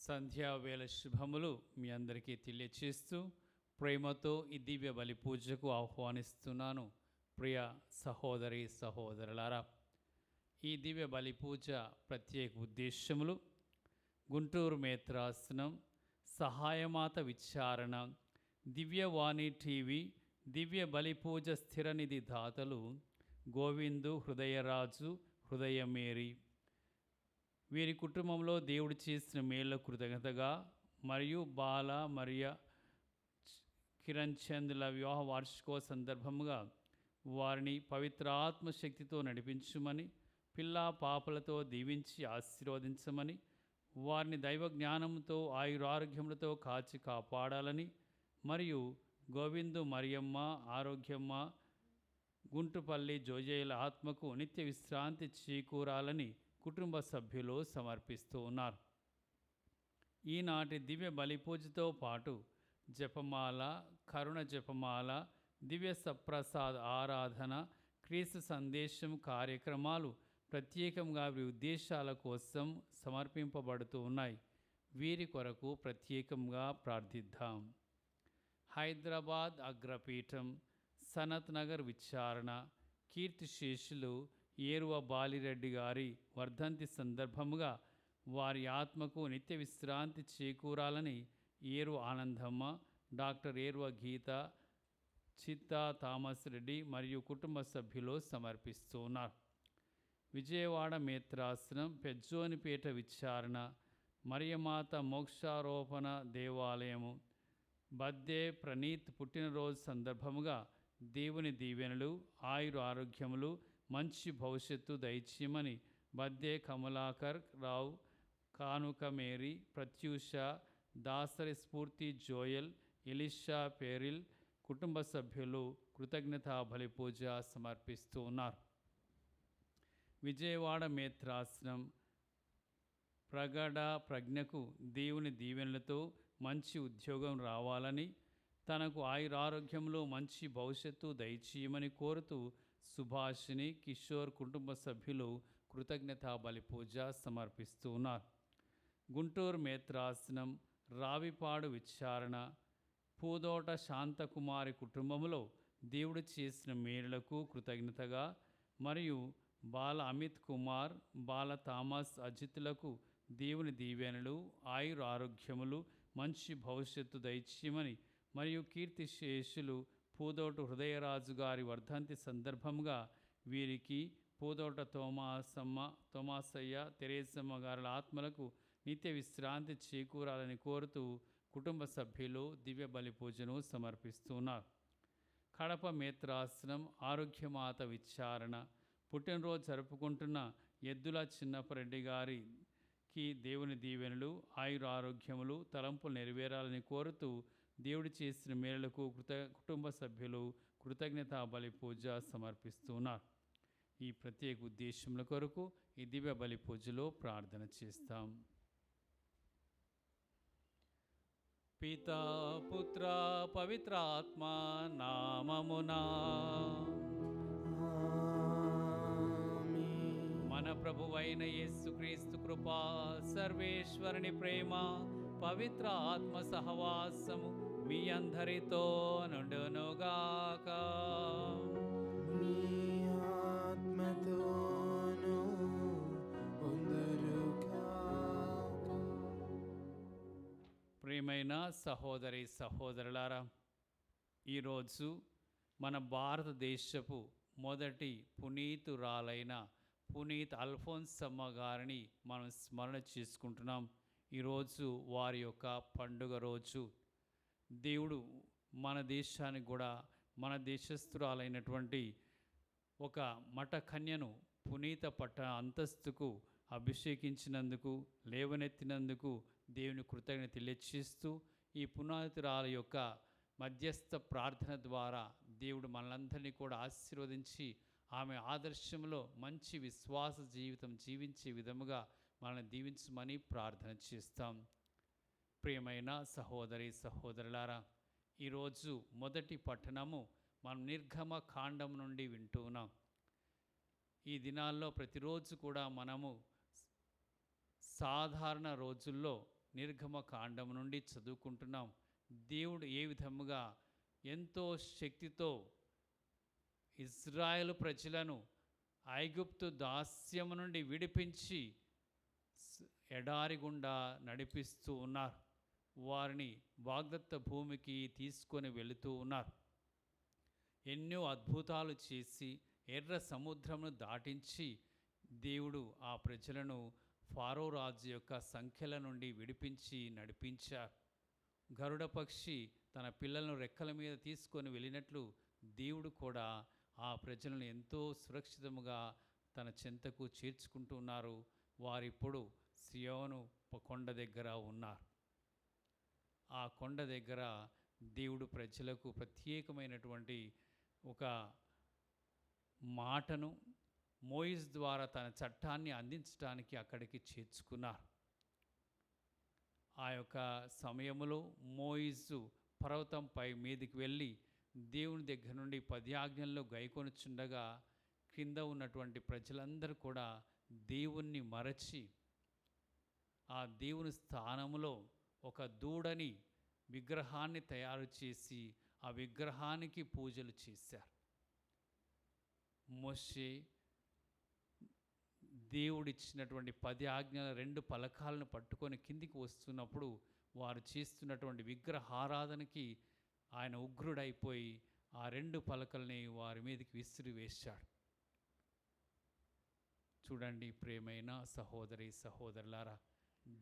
సంధ్యావేళ శుభములు మీ అందరికీ తెలియచేస్తూ ప్రేమతో ఈ దివ్య బలి పూజకు ఆహ్వానిస్తున్నాను. ప్రియ సహోదరి సహోదరులారా, ఈ దివ్య బలి పూజ ప్రత్యేక ఉద్దేశములు: గుంటూరు మేత్రాసనం, సహాయమాత విచారణ, దివ్యవాణి టీవీ, దివ్య బలి పూజ స్థిరనిధి దాతలు గోవిందు, హృదయరాజు, హృదయమేరి. వీరి కుటుంబంలో దేవుడు చేసిన మేళ్ళ కృతజ్ఞతగా మరియు బాల మరియ కిరణ్ చంద్ల వివాహ వార్షికోత్సవ సందర్భముగా వారిని పవిత్ర ఆత్మశక్తితో నడిపించుమని, పిల్లా పాపలతో దీవించి ఆశీర్వదించమని, వారిని దైవ జ్ఞానంతో ఆయురారోగ్యములతో కాచి కాపాడాలని మరియు గోవిందు, మరియమ్మ, ఆరోగ్యమ్మ, గుంటుపల్లి జోజేల ఆత్మకు నిత్య విశ్రాంతి చేకూరాలని కుటుంబ సభ్యులు సమర్పిస్తూ ఉన్నారు. ఈనాటి దివ్య బలి పూజతో పాటు జపమాల, కరుణ జపమాల, దివ్య సప్రసాద్ ఆరాధన, క్రీస్తు సందేశం కార్యక్రమాలు ప్రత్యేకంగా వీరి ఉద్దేశాల కోసం సమర్పింపబడుతూ ఉన్నాయి. వీరి కొరకు ప్రత్యేకంగా ప్రార్థిద్దాం. హైదరాబాద్ అగ్రపీఠం, సనత్ నగర్ విచారణ, కీర్తిశేషులు ఏరువ బాలిరెడ్డి గారి వర్ధంతి సందర్భముగా వారి ఆత్మకు నిత్య విశ్రాంతి చేకూరాలని ఏరు ఆనందమ్మ, డాక్టర్ ఏరువ గీత, చిత్తా థామస్ రెడ్డి మరియు కుటుంబ సభ్యులు సమర్పిస్తూ ఉన్నారు. విజయవాడ మేత్రాసనం, పెజ్జోనిపేట విచారణ, మరియమాత మోక్షారోపణ దేవాలయము, బద్దే ప్రణీత్ పుట్టినరోజు సందర్భముగా దేవుని దీవెనలు, ఆయుర ఆరోగ్యములు, మంచి భవిష్యత్తు దయచేయమని బద్దే కమలాకర్ రావు, కానుక మేరీ, ప్రత్యూష, దాసరి స్ఫూర్తి జోయల్, ఎలిషా పేరిల్ కుటుంబ సభ్యులు కృతజ్ఞతా బలి పూజ సమర్పిస్తూ ఉన్నారు. విజయవాడ మేత్రాసనం, ప్రగడ ప్రజ్ఞకు దేవుని దీవెనలతో మంచి ఉద్యోగం రావాలని, తనకు ఆయురారోగ్యంలో మంచి భవిష్యత్తు దయచేయమని కోరుతూ సుభాషిణి, కిషోర్ కుటుంబ సభ్యులు కృతజ్ఞతా బలి పూజ సమర్పిస్తూ ఉన్నారు. గుంటూరు మేత్రాసనం, రావిపాడు విచారణ, పూదోట శాంతకుమారి కుటుంబంలో దేవుడు చేసిన మేలులకు కృతజ్ఞతగా మరియు బాల అమిత్ కుమార్, బాల థామస్ అజిత్లకు దేవుని దీవెనలు, ఆయుర ఆరోగ్యములు, మంచి భవిష్యత్తు దయచేయమని మరియు కీర్తిశేషులు పూదోట హృదయరాజు గారి వర్ధంతి సందర్భంగా వీరికి, పూదోట తోమాసయ్య, తెరేసమ్మ గారి ఆత్మలకు నిత్య విశ్రాంతి చేకూరాలని కోరుతూ కుటుంబ సభ్యులు దివ్య బలి పూజను సమర్పిస్తున్నారు. కడప మేత్రాసనం, ఆరోగ్యమాత విచారణ, పుట్టినరోజు జరుపుకుంటున్న ఎద్దుల చిన్నపరెడ్డి గారికి దేవుని దీవెనలు, ఆయుర ఆరోగ్యములు, తలంపులు నెరవేరాలని కోరుతూ దేవుడు చేసిన మేలులకు కుటుంబ సభ్యులు కృతజ్ఞతా బలి పూజ సమర్పిస్తున్నారు. ఈ ప్రత్యేక ఉద్దేశముల కొరకు ఈ దివ్య బలి పూజలో ప్రార్థన చేస్తాం. పితా పుత్ర పవిత్రాత్మ నామమునా మన ప్రభువైన యేసుక్రీస్తు కృపా, సర్వేశ్వరుని ప్రేమ, పవిత్ర ఆత్మ సహవాసము మీ అందరితో నుండునుగాక. మీ ఆత్మతోను ఉందురుగాక. ప్రియమైన సహోదరి సహోదరులారా, ఈరోజు మన భారతదేశపు మొదటి పునీతురాలైన పునీత్ అల్ఫోన్సమ్మ గారిని మనం స్మరణ చేసుకుంటున్నాం. ఈరోజు వారి యొక్క పండుగ రోజు. దేవుడు మన దేశానికి కూడా మన దేశస్థురాలైనటువంటి ఒక మఠ కన్యను పునీత పట్ట అంతస్తుకు అభిషేకించినందుకు, లేవనెత్తినందుకు దేవుని కృతజ్ఞత తెలియచేస్తూ ఈ పునీతురాల యొక్క మధ్యస్థ ప్రార్థన ద్వారా దేవుడు మనలందరినీ కూడా ఆశీర్వదించి ఆమె ఆదర్శంలో మంచి విశ్వాస జీవితం జీవించే విధముగా మనల్ని దీవించమని ప్రార్థన చేస్తాం. ప్రియమైన సహోదరి సహోదరులారా, ఈరోజు మొదటి పట్టణము మనం నిర్గమ కాండం నుండి వింటూ ఉన్నాం. ఈ దినాల్లో ప్రతిరోజు కూడా మనము సాధారణ రోజుల్లో నిర్గమ కాండం నుండి చదువుకుంటున్నాం. దేవుడు ఏ విధముగా ఎంతో శక్తితో ఇజ్రాయేలు ప్రజలను ఐగుప్తు దాస్యము నుండి విడిపించి ఎడారి గుండా నడిపిస్తూ ఉన్నారు. వారిని వాగ్దత్త భూమికి తీసుకొని వెళుతూ ఉన్నారు. ఎన్నో అద్భుతాలు చేసి ఎర్ర సముద్రమును దాటించి దేవుడు ఆ ప్రజలను ఫారో రాజు యొక్క సంఖ్యల నుండి విడిపించి నడిపించారు. గరుడ పక్షి తన పిల్లలను రెక్కల మీద తీసుకొని వెళ్ళినట్లు దేవుడు కూడా ఆ ప్రజలను ఎంతో సురక్షితముగా తన చెంతకు చేర్చుకుంటున్నారు. వారిప్పుడు సియోను కొండ దగ్గర ఉన్నారు. ఆ కొండ దగ్గర దేవుడు ప్రజలకు ప్రత్యేకమైనటువంటి ఒక మాటను మోయిస్ ద్వారా తన చట్టాన్ని అందించడానికి అక్కడికి చేర్చుకున్నారు. ఆ యొక్క సమయంలో మోయిసు పర్వతంపై మీదికి వెళ్ళి దేవుని దగ్గర నుండి 10 ఆజ్ఞలను గైకొనుచుండగా కింద ఉన్నటువంటి ప్రజలందరూ కూడా దేవుణ్ణి మరచి ఆ దేవుని స్థానంలో ఒక దూడని విగ్రహాన్ని తయారు చేసి ఆ విగ్రహానికి పూజలు చేశారు. మోషే దేవుడిచ్చినటువంటి 10 ఆజ్ఞల 2 పలకాలను పట్టుకొని కిందికి వస్తున్నప్పుడు వారు చేస్తున్నటువంటి విగ్రహారాధనకి ఆయన ఉగ్రుడైపోయి ఆ 2 పలకల్ని వారి మీదకి విసిరివేశాడు. చూడండి ప్రియమైన సహోదరి సహోదరులారా,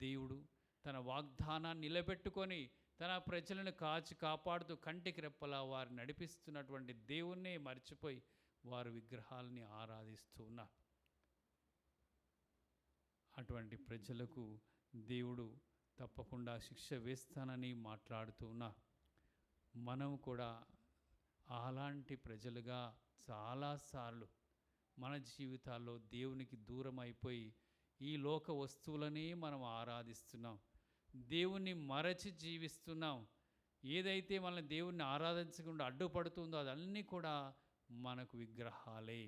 దేవుడు తన వాగ్దానాన్ని నిలబెట్టుకొని తన ప్రజలను కాపాడుతూ కంటికి రెప్పలా వారు నడిపిస్తున్నటువంటి దేవుణ్ణే మర్చిపోయి వారు విగ్రహాలని ఆరాధిస్తూ ఉన్నారు. అటువంటి ప్రజలకు దేవుడు తప్పకుండా శిక్ష వేస్తానని మాట్లాడుతూ ఉన్నారు. మనం కూడా అలాంటి ప్రజలుగా చాలాసార్లు మన జీవితాల్లో దేవునికి దూరం అయిపోయి ఈ లోక వస్తువులనే మనం ఆరాధిస్తున్నాం. దేవుణ్ణి మరచి జీవిస్తున్నాం. ఏదైతే మన దేవుణ్ణి ఆరాధించకుండా అడ్డుపడుతుందో అదన్నీ కూడా మనకు విగ్రహాలే.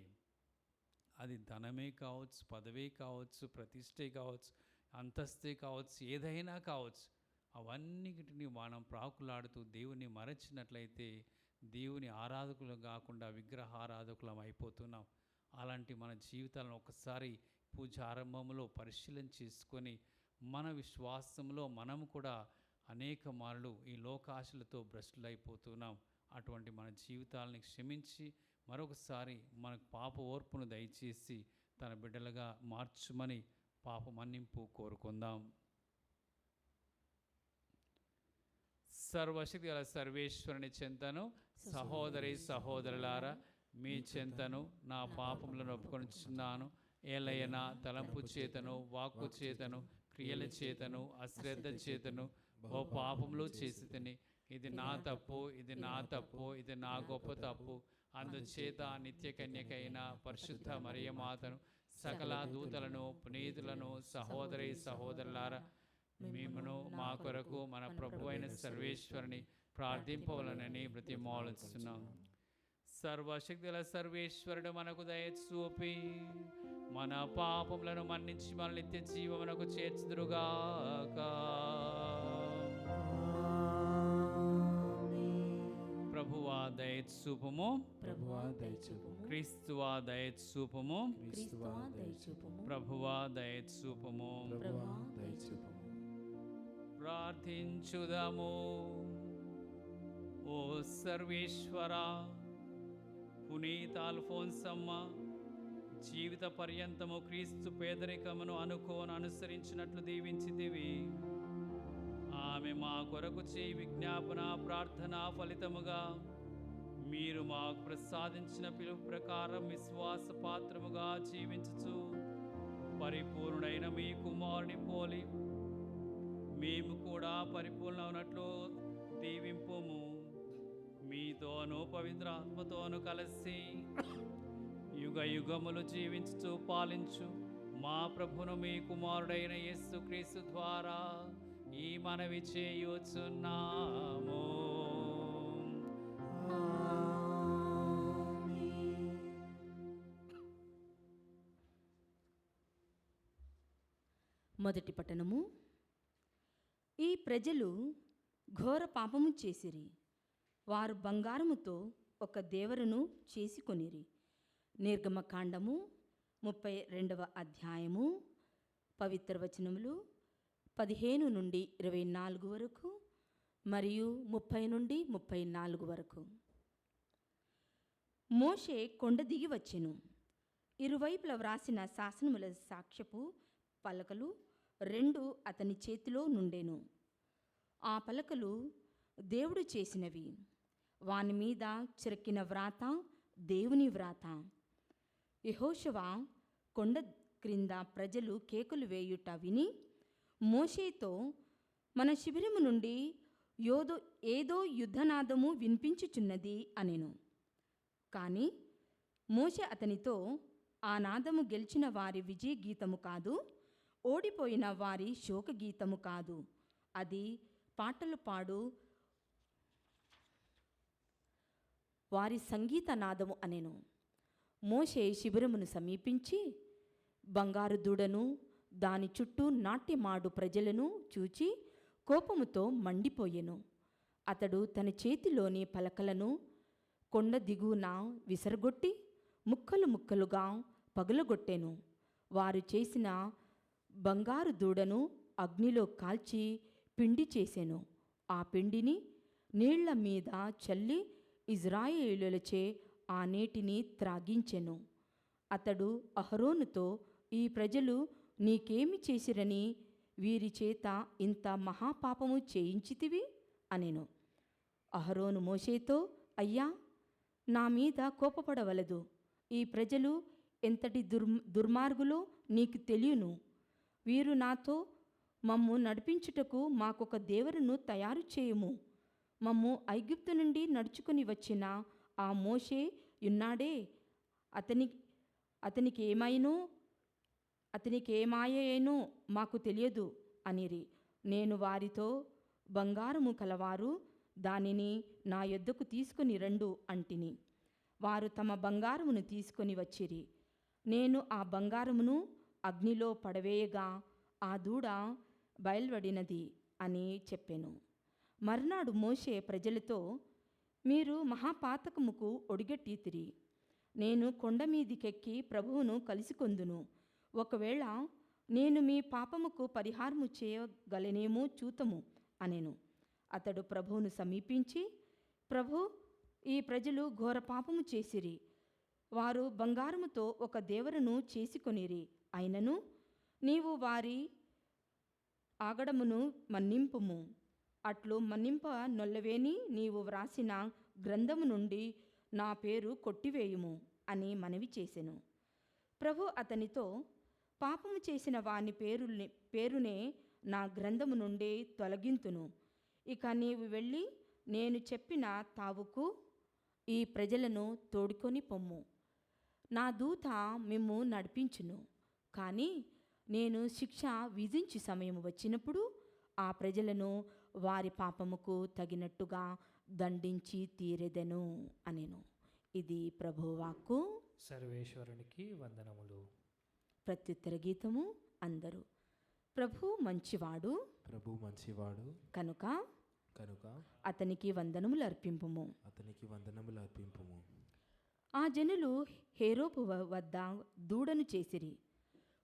అది ధనమే కావచ్చు, పదవే కావచ్చు, ప్రతిష్టే కావచ్చు, అంతస్తే కావచ్చు, ఏదైనా కావచ్చు. అవన్నిటిని మనం ప్రాకులాడుతూ దేవుణ్ణి మరచినట్లయితే దేవుని ఆరాధకులు కాకుండా విగ్రహారాధకులం అయిపోతున్నాం. అలాంటి మన జీవితాలను ఒకసారి పూజ ఆరంభంలో పరిశీలన చేసుకొని మన విశ్వాసంలో మనము కూడా అనేక మార్లు ఈ లోకాశలతో భ్రష్టులైపోతున్నాం. అటువంటి మన జీవితాలని క్షమించి మరొకసారి మనకు పాప ఓర్పును దయచేసి తన బిడ్డలుగా మార్చుమని పాప మన్నింపు కోరుకుందాం. సర్వశక్తి గల సర్వేశ్వరుని చెంతను సహోదరి సహోదరులారా మీ చెంతను నా పాపములను ఒప్పుకొనుచున్నాను. ఏలయన తలంపు చేతను, వాక్కు చేతను, క్రియల చేతను, అశ్రద్ధ చేతను ఓ పాపములు చేసి తిని. ఇది నా తప్పు, ఇది నా తప్పు, ఇది నా గొప్ప తప్పు. అందుచేత నిత్య కన్యకైన పరిశుద్ధ మరియమాతను, సకల దూతలను, పునీతులను, సహోదరి సహోదరులారా మేమును మా కొరకు మన ప్రభు అయిన సర్వేశ్వరుని ప్రార్థింపవలనని బ్రతిమాలుచున్నాం. సర్వశక్తుల సర్వేశ్వరుడు మనకు దయ చూపి మన పాపములను మన్నించి మన నిత్య జీవమునకు చేర్చుదురుగాక. ప్రభువా దయ చూపుము, ప్రభువా దయ చూపుము, క్రీస్తువా దయ చూపుము, క్రీస్తువా దయ చూపుము, ప్రభువా దయ చూపుము. ప్రభువా దయ చూపుము. ప్రార్థించుదము. ఓ సర్వేశ్వరా, పునీత అల్ఫోన్సమ్మ జీవిత పర్యంతము క్రీస్తు పేదరికమును అనుసరించినట్లు దీవించితివి. ఆమె మా కొరకు చేయి విజ్ఞాపన ప్రార్థన ఫలితముగా మీరు మాకు ప్రసాదించిన పిలుపు ప్రకారం విశ్వాస పాత్రముగా జీవించుచు పరిపూర్ణుడైన మీ కుమారుని పోలి మేము కూడా పరిపూర్ణమైనట్లు దీవింపుము. మీతోనూ పవిత్ర ఆత్మతోనూ కలిసి యుగ యుగములు జీవించుచు పాలించు మా ప్రభును మీ కుమారుడైన యేసుక్రీస్తు ద్వారా ఈ మనవి చేయుచున్నాము. మొదటి పట్టణము. ఈ ప్రజలు ఘోర పాపము చేసిరి. వారు బంగారముతో ఒక దేవరును చేసుకొనిరి. నిర్గమకాండము 32వ అధ్యాయము పవిత్ర వచనములు 15 నుండి 24 వరకు మరియు 30 నుండి 34 వరకు. మోషే కొండ దిగి వచ్చెను. ఇరువైపుల వ్రాసిన శాసనముల సాక్ష్యపు పలకలు 2 అతని చేతిలో నుండెను. ఆ పలకలు దేవుడు చేసినవి. వాని మీద చెరకిన వ్రాత దేవుని వ్రాత. యెహోషువ కొండ క్రింద ప్రజలు కేకలు వేయుట విని మోషేతో, మన శిబిరము నుండి ఏదో యుద్ధనాదము వినిపించుచున్నది అనెను. కానీ మోషే అతనితో, ఆ నాదము గెలిచిన వారి విజయ గీతము కాదు, ఓడిపోయిన వారి శోకగీతము కాదు, అది పాటలు పాడు వారి సంగీత నాదము అనెను. మోషే శిబిరమును సమీపించి బంగారు దూడను దాని చుట్టూ నాట్యమాడు ప్రజలను చూచి కోపముతో మండిపోయెను. అతడు తన చేతిలోని పలకలను కొండ దిగువన విసరగొట్టి ముక్కలు ముక్కలుగా పగులగొట్టెను. వారు చేసిన బంగారు దూడను అగ్నిలో కాల్చి పిండి చేసెను. ఆ పిండిని నీళ్ల మీద చల్లి ఇజ్రాయేలులచే ఆ నీటిని త్రాగించెను. అతడు అహరోనుతో, ఈ ప్రజలు నీకేమి చేసిరని వీరి చేత ఇంత మహాపాపము చేయించితివి అనెను. అహరోను మోషేతో, అయ్యా, నా మీద కోపపడవలదు. ఈ ప్రజలు ఎంతటి దుర్మార్గులో నీకు తెలియను. వీరు నాతో, మమ్ము నడిపించుటకు మాకొక దేవరును తయారు చేయుము. మమ్ము ఐగుప్తు నుండి నడుచుకుని వచ్చిన ఆ మోషే ఉన్నాడే, అతనికేమాయేనో మాకు తెలియదు అనిరి. నేను వారితో, బంగారము కలవారు దానిని నా యొద్దకు తీసుకుని రండు అంటిని. వారు తమ బంగారమును తీసుకొని వచ్చిరి. నేను ఆ బంగారమును అగ్నిలో పడవేయగా ఆ దూడ బయల్వడినది అని చెప్పెను. మర్నాడు మోషే ప్రజలతో, మీరు మహాపాతకముకు ఒడిగట్టితిరి. నేను కొండ మీదికెక్కి ప్రభువును కలిసికొందును. ఒకవేళ నేను మీ పాపముకు పరిహారము చేయగలనేమో చూతము అనెను. అతడు ప్రభువును సమీపించి, ప్రభు, ఈ ప్రజలు ఘోర పాపము చేసిరి. వారు బంగారముతో ఒక దేవరును చేసుకొనిరి. అయినను నీవు వారి ఆగడమును మన్నింపుము. అట్లు మన్నింప నొల్లవేని నీవు వ్రాసిన గ్రంథము నుండి నా పేరు కొట్టివేయుము అని మనవి చేసెను. ప్రభు అతనితో, పాపము చేసిన వాని పేరునే నా గ్రంథము నుండి తొలగింతును. ఇక నీవు వెళ్ళి నేను చెప్పిన తావుకు ఈ ప్రజలను తోడుకొని పొమ్ము. నా దూత మిమ్ము నడిపించును. కానీ నేను శిక్ష విధించు సమయం వచ్చినప్పుడు ఆ ప్రజలను వారి పాపముకు తగినట్టుగా దండించి తీరెదెను అనెను. ఇది ప్రభువాక్కు. సర్వేశ్వరునికి వందనములు. ప్రత్యుత్తర గీతము. అందరూ, ప్రభు మంచివాడు, ప్రభు మంచివాడు కనుక కనుక అతనికి వందనములు అర్పింపుము. అతనికి వందనములు అర్పింపుము. ఆ జనులు హేరోపు వద్ద దూడను చేసిరి.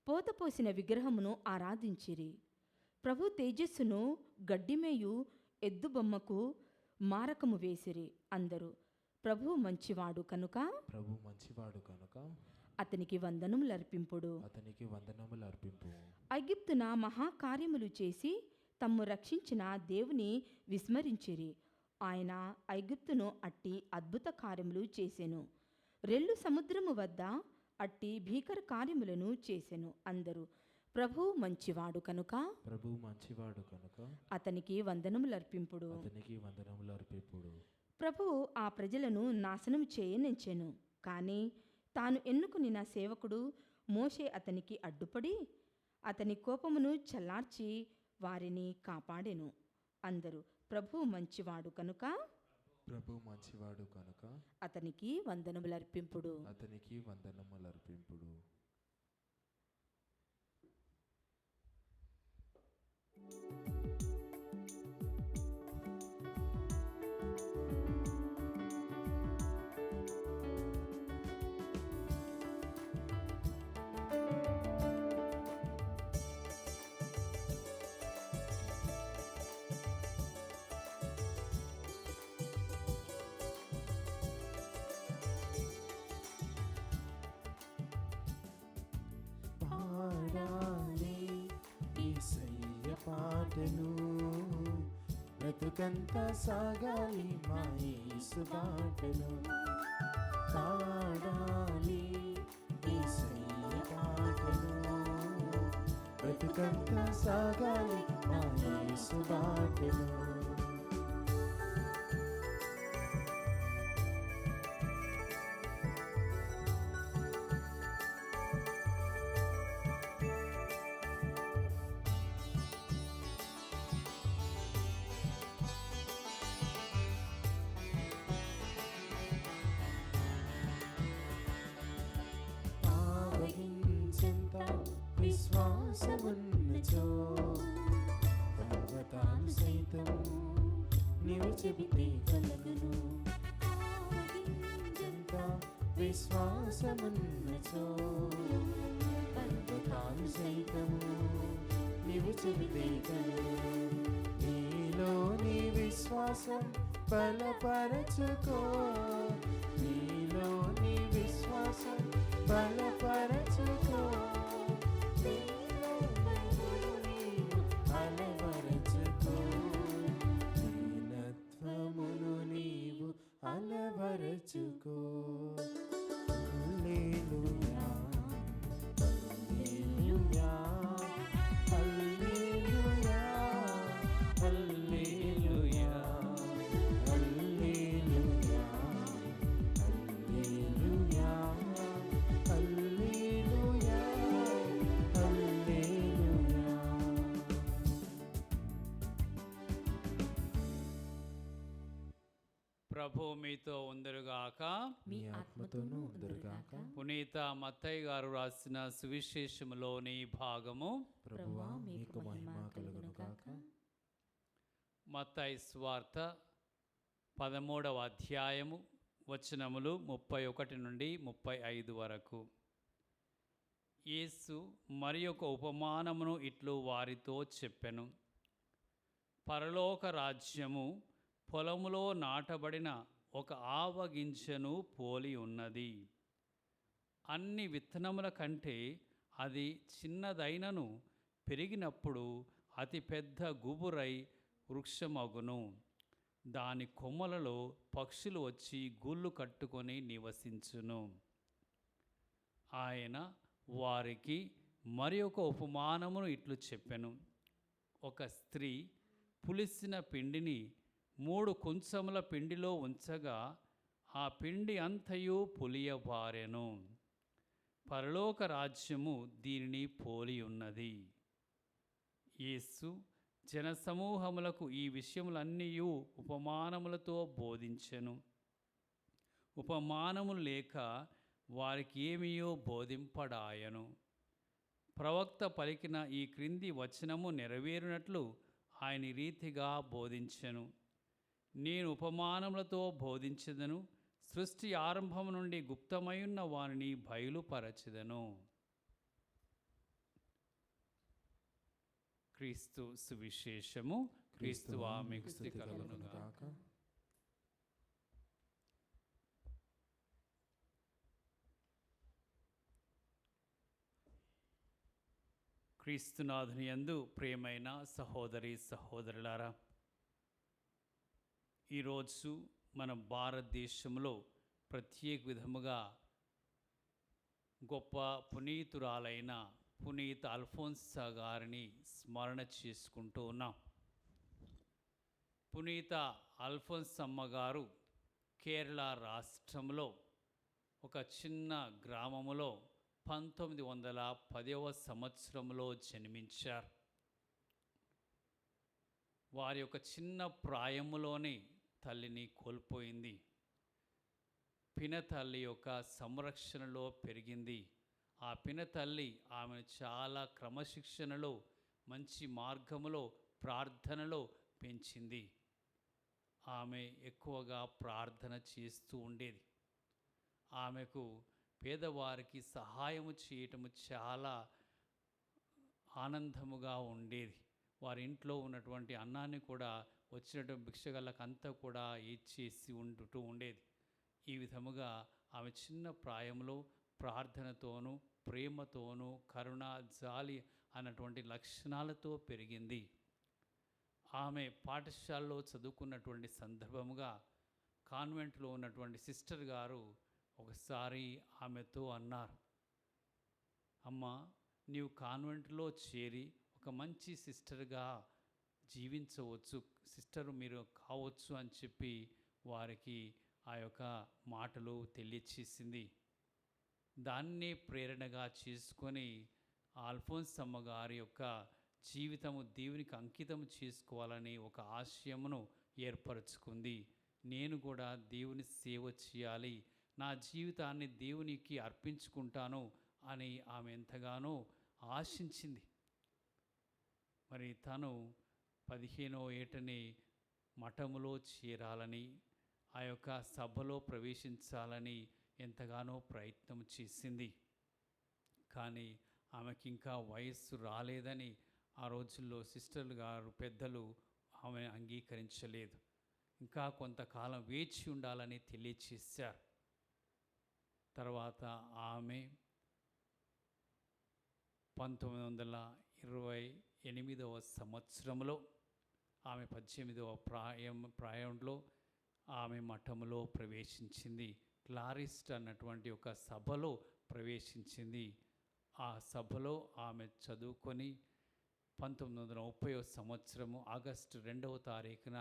పోతపోసిన విగ్రహమును ఆరాధించిరి. ప్రభు తేజస్సును గడ్డిమేయు ఎద్దుబొమ్మకు మారకము వేసిరి. అందరూ, ప్రభు మంచివాడు కనుక ప్రభు మంచివాడు కనుక అతనికి వందనములు అర్పింపుడు. అతనికి వందనములు అర్పింపు. ఐగుప్తున మహాకార్యములు చేసి తమ్ము రక్షించిన దేవుని విస్మరించిరి. ఆయన ఐగుప్తును అట్టి అద్భుత కార్యములు చేసెను. రెల్లు సముద్రము వద్ద అట్టి భీకర కార్యములను చేసెను. అందరూ, ప్రభు మంచివాడు కనుక ప్రభు మంచివాడు కనుక అతనికి వందనములు అర్పింపుడు. అతనికి వందనములు అర్పింపుడు. ప్రభువు ఆ ప్రజలను నాశనం చేయనించెను. కానీ తాను ఎన్నుకునిన సేవకుడు మోషే అతనికి అడ్డుపడి అతని కోపమును చల్లార్చి వారిని కాపాడెను. అందరూ, ప్రభు మంచివాడు కనుక ప్రభు మంచివాడు కనుక అతనికి వందనములు అర్పింపుడు. అతనికి వందనములు అర్పింపుడు. బాటను బ్రతుకంతా సాగాలి మా యేసు బాటను పాడాలి యేసయ్య పాటను బ్రతుకంతా సాగాలి మా యేసు బాటను ఆవగించెంత విశ్వాసమున్నచో పర్వతాలు సైతం నీవు చెబితే కలగును ఆవగించెంత విశ్వాసమున్నచో పర్వతాలు సైతం నీవు చెబితే కలగును నీలోని విశ్వాసం బలపరచుకో నీలోని విశ్వాసం బలపరచుకో నీలో నీవు అలవరచుకో దీనత్వమును నీవు అలవరచుకో హల్లెలూయా హల్లెలూయా హల్లెలూయా హల్లెలూయా హల్లెలూయా హల్లెలూయా హల్లెలూయా హల్లెలూయా. ప్రభు మీతో ఉందరుగాక. మీ ఆత్మతోనూ ఉందురుగాక. పునీత మత్తయ్య గారు రాసిన సువిశేషములోని భాగము. ప్రభువా మీకు మహిమ కలుగును గాక. మత్తయి స్వార్త 13వ అధ్యాయము వచనములు 31 నుండి 35 వరకు. యేసు మరి ఒక ఉపమానమును ఇట్లు వారితో చెప్పెను. పరలోక రాజ్యము పొలములో నాటబడిన ఒక ఆవగింజను పోలి ఉన్నది. అన్ని విత్తనముల కంటే అది చిన్నదైనను పెరిగినప్పుడు అతి పెద్ద గుబురై వృక్షమగును. దాని కొమ్మలలో పక్షులు వచ్చి గూళ్ళు కట్టుకొని నివసించును. ఆయన వారికి మరి ఒక ఉపమానమును ఇట్లు చెప్పెను. ఒక స్త్రీ పులిసిన పిండిని 3 కుంచముల పిండిలో ఉంచగా ఆ పిండి అంతయు పులియబారెను. పరలోక రాజ్యము దీనిని పోలి ఉన్నది. యేసు జనసమూహములకు ఈ విషయములన్నీయు ఉపమానములతో బోధించెను. ఉపమానములు లేక వారికి ఏమియో బోధింపడాయను. ప్రవక్త పలికిన ఈ క్రింది వచనము నెరవేరినట్లు ఆయన రీతిగా బోధించెను. నేను ఉపమానములతో బోధించెదను, సృష్టి ఆరంభం నుండి గుప్తమైయున్న వారిని బయలుపరచెదను. క్రీస్తు సువిశేషము. క్రీస్తువా మీకు స్తుతి కలుగును గాక. క్రీస్తునాథుని యందు ప్రియమైన సహోదరి సహోదరులారా, ఈరోజు మన భారతదేశంలో ప్రత్యేక విధముగా గొప్ప పునీతురాలైన పునీత అల్ఫోన్సా గారిని స్మరణ చేసుకుంటూ ఉన్నాం. పునీత అల్ఫోన్సమ్మ గారు కేరళ రాష్ట్రంలో ఒక చిన్న గ్రామములో 1910వ సంవత్సరంలో జన్మించారు. వారి యొక్క చిన్న ప్రాయములోనే తల్లిని కోల్పోయింది. పినతల్లి యొక్క సంరక్షణలో పెరిగింది. ఆ పినతల్లి ఆమెను చాలా క్రమశిక్షణలో, మంచి మార్గములో, ప్రార్థనలో పెంచింది. ఆమె ఎక్కువగా ప్రార్థన చేస్తూ ఉండేది. ఆమెకు పేదవారికి సహాయము చేయటము చాలా ఆనందముగా ఉండేది. వారి ఇంట్లో ఉన్నటువంటి అన్నాన్ని కూడా వచ్చినటువంటి భిక్షగళ్ళకంతా కూడా ఇచ్చేసి ఉంటూ ఉండేది. ఈ విధముగా ఆమె చిన్న ప్రాయంలో ప్రార్థనతోనూ, ప్రేమతోనూ, కరుణ, జాలి అన్నటువంటి లక్షణాలతో పెరిగింది. ఆమె పాఠశాలలో చదువుకున్నటువంటి సందర్భముగా కాన్వెంట్లో ఉన్నటువంటి సిస్టర్ గారు ఒకసారి ఆమెతో అన్నారు, అమ్మ, నీవు కాన్వెంట్లో చేరి ఒక మంచి సిస్టర్గా జీవించవచ్చు, సిస్టర్ మీరు కావచ్చు అని చెప్పి వారికి ఆ యొక్క మాటలు తెలియచేసింది. దాన్నే ప్రేరణగా చేసుకొని అల్ఫోన్స్ అమ్మ గారి యొక్క జీవితము దేవునికి అంకితం చేసుకోవాలని ఒక ఆశయమును ఏర్పరచుకుంది. నేను కూడా దేవుని సేవ చేయాలి, నా జీవితాన్ని దేవునికి అర్పించుకుంటాను అని ఆమె ఎంతగానో ఆశించింది. మరి తను 15వ ఏటనే మఠములో చేరాలని, ఆ యొక్క సభలో ప్రవేశించాలని ఎంతగానో ప్రయత్నం చేసింది. కానీ ఆమెకి ఇంకా వయస్సు రాలేదని ఆ రోజుల్లో సిస్టర్లు గారు పెద్దలు ఆమె అంగీకరించలేదు. ఇంకా కొంతకాలం వేచి ఉండాలని తెలియచేశారు. తర్వాత ఆమె 1928వ సంవత్సరంలో ఆమె 18వ ప్రాయంలో ఆమె మఠములో ప్రవేశించింది. క్లారిస్ట్ అన్నటువంటి ఒక సభలో ప్రవేశించింది. ఆ సభలో ఆమె చదువుకొని 1930వ సంవత్సరము ఆగస్టు 2వ తారీఖున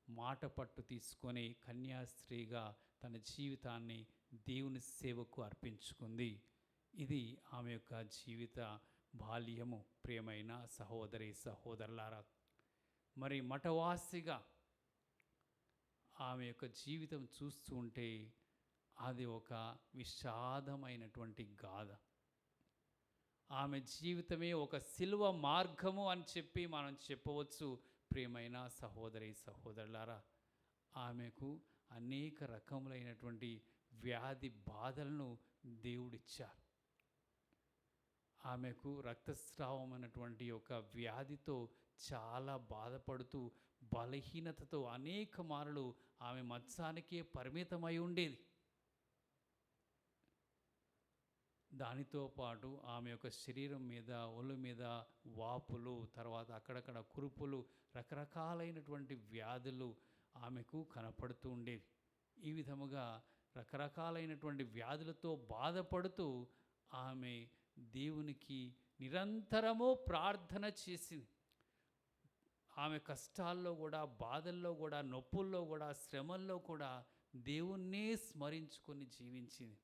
మాట పట్టు తీసుకొని కన్యాస్త్రీగా తన జీవితాన్ని దేవుని సేవకు అర్పించుకుంది. ఇది ఆమె యొక్క జీవిత బాల్యము. ప్రియమైన సహోదరి సహోదరులారా, మరి మఠవాసిగా ఆమె యొక్క జీవితం చూస్తూ ఉంటే అది ఒక విషాదమైనటువంటి గాథ. ఆమె జీవితమే ఒక సిలువ మార్గము అని చెప్పి మనం చెప్పవచ్చు. ప్రియమైన సహోదరి సహోదరులారా, ఆమెకు అనేక రకములైనటువంటి వ్యాధి బాధలను దేవుడిచ్చారు. ఆమెకు రక్తస్రావం అన్నటువంటి ఒక వ్యాధితో చాలా బాధపడుతూ బలహీనతతో అనేక మార్లు ఆమె మంచానికే పరిమితమై ఉండేది. దానితో పాటు ఆమె యొక్క శరీరం మీద, ఒళ్ళు మీద వాపులు, తర్వాత అక్కడక్కడ కురుపులు, రకరకాలైనటువంటి వ్యాధులు ఆమెకు కనపడుతూ ఉండేవి. ఈ విధముగా రకరకాలైనటువంటి వ్యాధులతో బాధపడుతూ ఆమె దేవునికి నిరంతరము ప్రార్థన చేసింది. ఆమె కష్టాల్లో కూడా, బాధల్లో కూడా, నొప్పుల్లో కూడా, శ్రమల్లో కూడా దేవుణ్ణే స్మరించుకొని జీవించింది.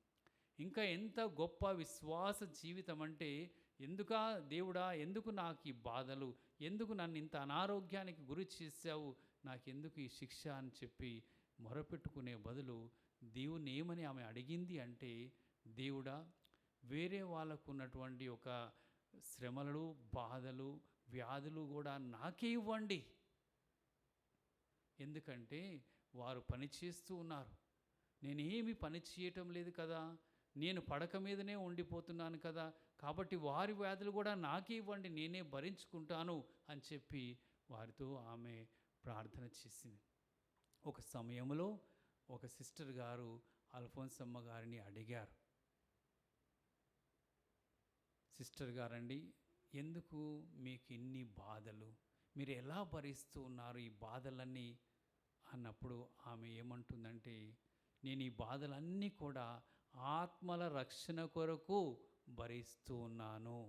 ఇంకా ఎంత గొప్ప విశ్వాస జీవితం అంటే, ఎందుకా దేవుడా, ఎందుకు నాకు ఈ బాధలు, ఎందుకు నన్ను ఇంత అనారోగ్యానికి గురి చేశావు, నాకెందుకు ఈ శిక్ష అని చెప్పి మొరపెట్టుకునే బదులు దేవుని ఏమని ఆమె అడిగింది అంటే, దేవుడా, వేరే వాళ్ళకు ఉన్నటువంటి ఒక శ్రమలు, బాధలు, వ్యాధులు కూడా నాకే ఇవ్వండి. ఎందుకంటే వారు పని చేస్తూ ఉన్నారు, నేనేమి పని చేయటం లేదు కదా, నేను పడక మీదనే ఉండిపోతున్నాను కదా, కాబట్టి వారి వ్యాధులు కూడా నాకే ఇవ్వండి, నేనే భరించుకుంటాను అని చెప్పి వారితో ఆమె ప్రార్థన చేసింది. ఒక సమయంలో ఒక సిస్టర్ గారు అల్ఫోన్స్ అమ్మ గారిని అడిగారు, సిస్టర్ గారండి, ఎందుకు మీకు ఇన్ని బాధలు, మీరు ఎలా భరిస్తూ ఉన్నారు ఈ బాధలన్నీ అన్నప్పుడు ఆమె ఏమంటుందంటే, నేను ఈ బాధలన్నీ కూడా ఆత్మల రక్షణ కొరకు భరిస్తూ ఉన్నాను.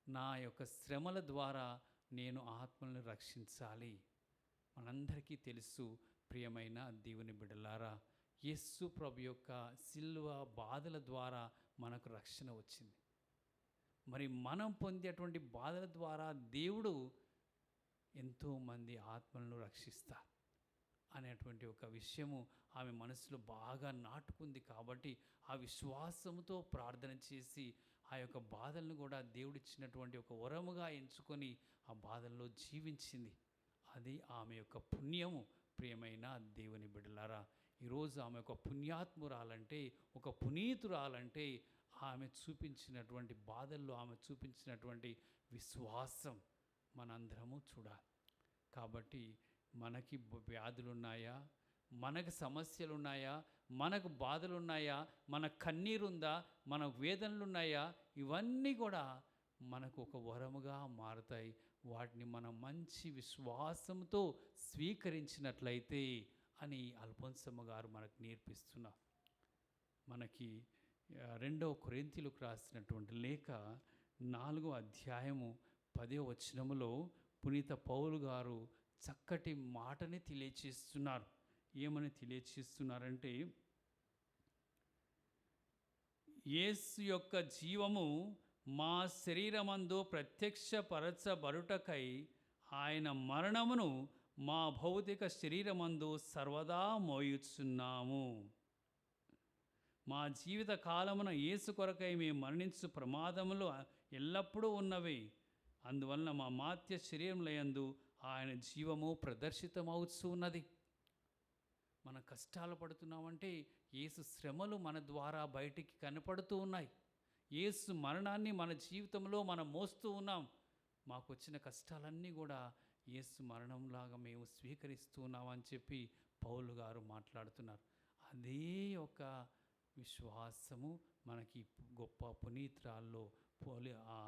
నా యొక్క శ్రమల ద్వారా నేను ఆత్మలను రక్షించాలి. మనందరికీ తెలుసు ప్రియమైన దేవుని బిడ్డలారా, యేసు ప్రభు యొక్క సిలువ బాధల ద్వారా మనకు రక్షణ వచ్చింది. మరి మనం పొందేటువంటి బాధల ద్వారా దేవుడు ఎంతోమంది ఆత్మలను రక్షిస్తారు అనేటువంటి ఒక విషయము ఆమె మనసులో బాగా నాటుకుంది. కాబట్టి ఆ విశ్వాసముతో ప్రార్థన చేసి ఆ యొక్క బాధలను కూడా దేవుడిచ్చినటువంటి ఒక వరముగా ఎంచుకొని ఆ బాధల్లో జీవించింది. అది ఆమె యొక్క పుణ్యము. ప్రియమైన దేవుని బిడ్డలారా, ఈరోజు ఆమె ఒక పుణ్యాత్మురాలంటే, ఒక పునీతురాలంటే ఆమె చూపించినటువంటి బాధల్లో ఆమె చూపించినటువంటి విశ్వాసం మనందరము చూడాలి. కాబట్టి మనకి వ్యాధులున్నాయా, మనకు సమస్యలున్నాయా, మనకు బాధలున్నాయా, మన కన్నీరుందా, మన వేదనలున్నాయా, ఇవన్నీ కూడా మనకు ఒక వరముగా మారుతాయి. వాటిని మనం మంచి విశ్వాసంతో స్వీకరించినట్లయితే అని అల్ఫోన్సమ్మ గారు మనకు నేర్పిస్తున్నారు. మనకి 2వ కొరింథీయులకు రాసినటువంటి లేఖ 4వ అధ్యాయము 10వ వచనములో పునీత పౌలు గారు చక్కటి మాటని తెలియచేస్తున్నారు. ఏమని తెలియచేస్తున్నారంటే, యేసు యొక్క జీవము మా శరీరమందు ప్రత్యక్షపరచబడుటకై ఆయన మరణమును మా భౌతిక శరీరమందు సర్వదా మోయుచున్నాము. మా జీవిత కాలమున యేసు కొరకై మేము మరణించు ప్రమాదములు ఎల్లప్పుడూ ఉన్నవి. అందువలన మా మాత్య శరీరములయందు ఆయన జీవము ప్రదర్శితమవుతూ ఉన్నది. మన కష్టాలు పడుతున్నామంటే యేసు శ్రమలు మన ద్వారా బయటికి కనపడుతూ ఉన్నాయి. యేసు మరణాన్ని మన జీవితంలో మనం మోస్తూ ఉన్నాం. మాకు వచ్చిన కష్టాలన్నీ కూడా యేసు మరణంలాగా మేము స్వీకరిస్తూ ఉన్నామని చెప్పి పౌలు గారు మాట్లాడుతున్నారు. అదే ఒక విశ్వాసము మనకి గొప్ప పునీతురాల్లో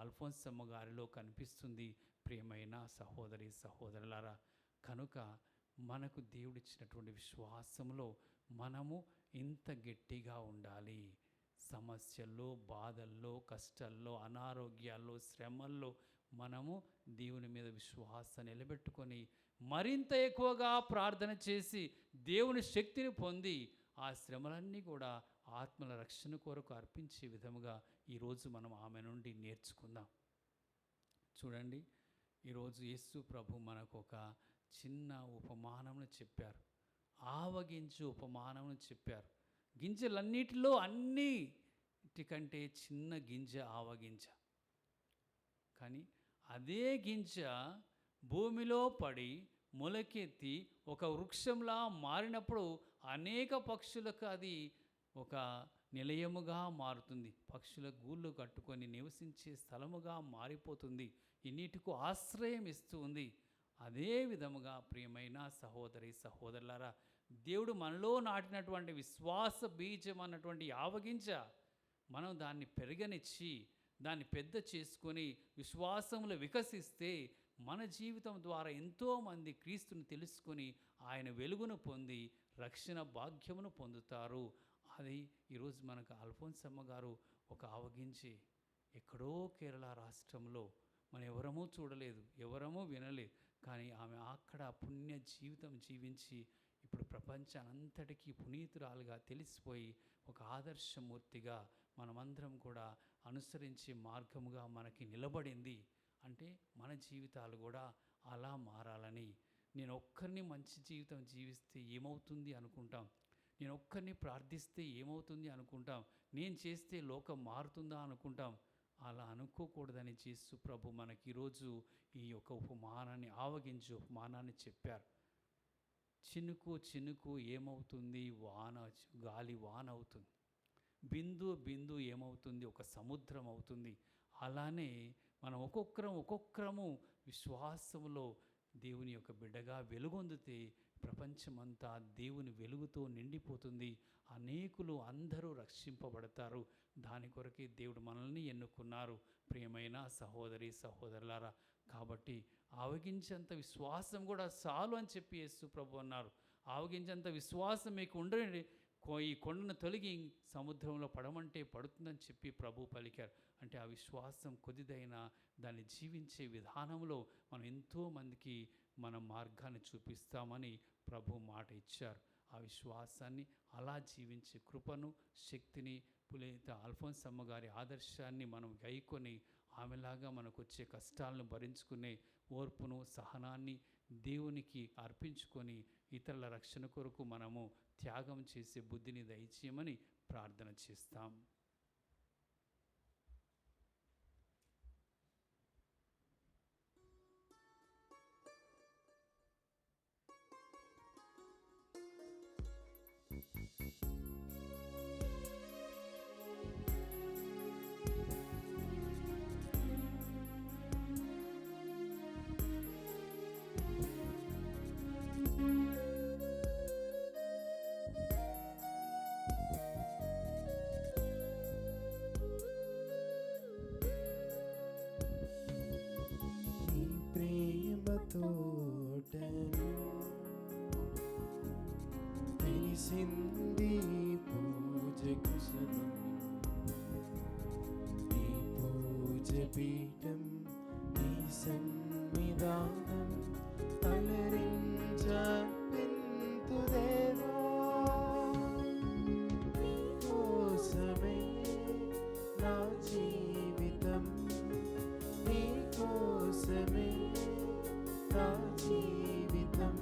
అల్ఫోన్సమ్మ గారిలో కనిపిస్తుంది. ప్రియమైన సహోదరి సహోదరులారా, కనుక మనకు దేవుడిచ్చినటువంటి విశ్వాసంలో మనము ఇంత గట్టిగా ఉండాలి. సమస్యల్లో, బాధల్లో, కష్టాల్లో, అనారోగ్యాల్లో, శ్రమల్లో మనము దేవుని మీద విశ్వాసాన్ని నిలబెట్టుకొని మరింత ఎక్కువగా ప్రార్థన చేసి దేవుని శక్తిని పొంది ఆ శ్రమలన్నీ కూడా ఆత్మల రక్షణ కొరకు అర్పించే విధముగా ఈరోజు మనం ఆమె నుండి నేర్చుకుందాం. చూడండి, ఈరోజు యేసు ప్రభు మనకు ఒక చిన్న ఉపమానమును చెప్పారు. ఆవగింజ ఉపమానమును చెప్పారు. గింజలన్నిటిలో అన్నిటికంటే చిన్న గింజ ఆవగింజ. కానీ అదే గింజ భూమిలో పడి మొలకెత్తి ఒక వృక్షంలా మారినప్పుడు అనేక పక్షులకు అది ఒక నిలయముగా మారుతుంది. పక్షుల గూళ్ళు కట్టుకొని నివసించే స్థలముగా మారిపోతుంది. ఇన్నిటికి ఆశ్రయం ఇస్తూ ఉంది. అదే విధముగా ప్రియమైన సహోదరి సహోదరులారా, దేవుడు మనలో నాటినటువంటి విశ్వాస బీజం అన్నటువంటి ఆవగింజ మనం దాన్ని పెరగనిచ్చి దాన్ని పెద్ద చేసుకొని విశ్వాసంలో వికసిస్తే మన జీవితం ద్వారా ఎంతోమంది క్రీస్తుని తెలుసుకొని ఆయన వెలుగును పొంది రక్షణ భాగ్యమును పొందుతారు. అది ఈరోజు మనకు అల్ఫోన్సమ్మ గారు ఒక ఆవగించి ఎక్కడో కేరళ రాష్ట్రంలో మనం ఎవరమూ చూడలేదు, ఎవరమూ వినలేదు. కానీ ఆమె అక్కడ పుణ్య జీవితం జీవించి ఇప్పుడు ప్రపంచానంతటికీ పునీతురాలుగా తెలిసిపోయి ఒక ఆదర్శమూర్తిగా మనమందరం కూడా అనుసరించే మార్గముగా మనకి నిలబడింది. అంటే మన జీవితాలు కూడా అలా మారాలని. నేను ఒక్కరిని మంచి జీవితం జీవిస్తే ఏమవుతుంది అనుకుంటాం, నేను ఒక్కరిని ప్రార్థిస్తే ఏమవుతుంది అనుకుంటాం, నేను చేస్తే లోకం మారుతుందా అనుకుంటాం. అలా అనుకోకూడదని యేసు ప్రభు మనకి ఈరోజు ఈ యొక్క ఉపమానాన్ని, ఆవగింజు ఉపమానాన్ని చెప్పారు. చినుకు చినుకు ఏమవుతుంది, గాలి వాన అవుతుంది. బిందు బిందు ఏమవుతుంది, ఒక సముద్రం అవుతుంది. అలానే మనం ఒక్కొక్కరము విశ్వాసములో దేవుని యొక్క బిడ్డగా వెలుగొందితే ప్రపంచమంతా దేవుని వెలుగుతో నిండిపోతుంది. అనేకులు అందరూ రక్షింపబడతారు. దాని కొరకే దేవుడు మనల్ని ఎన్నుకున్నారు. ప్రియమైన సహోదరి సహోదరులారా, కాబట్టి ఆవగించేంత విశ్వాసం కూడా చాలు అని చెప్పి యేసు ప్రభు అన్నారు. ఆవగించేంత విశ్వాసం మీకు ఉండండి, ఈ కొండను తొలగి సముద్రంలో పడమంటే పడుతుందని చెప్పి ప్రభు పలికారు. అంటే ఆ విశ్వాసం కొద్దిదైనా దాన్ని జీవించే విధానంలో మనం ఎంతోమందికి మన మార్గాన్ని చూపిస్తామని ప్రభు మాట ఇచ్చారు. ఆ విశ్వాసాన్ని అలా జీవించే కృపను, శక్తిని పునీత అల్ఫోన్సమ్మ గారి ఆదర్శాన్ని మనం గైకొని ఆమెలాగా మనకు వచ్చే కష్టాలను భరించుకునే ఓర్పును, సహనాన్ని దేవునికి అర్పించుకొని ఇతరుల రక్షణ కొరకు మనము త్యాగం చేసే బుద్ధిని దయచేయమని ప్రార్థన చేస్తాం. మురిసింది పూజ కుశలం నీ పూజ పీఠం నీ సన్నిధానం అలరించు దేవా నీ కోసమే నా జీవితం నీ కోసమే నా జీవితం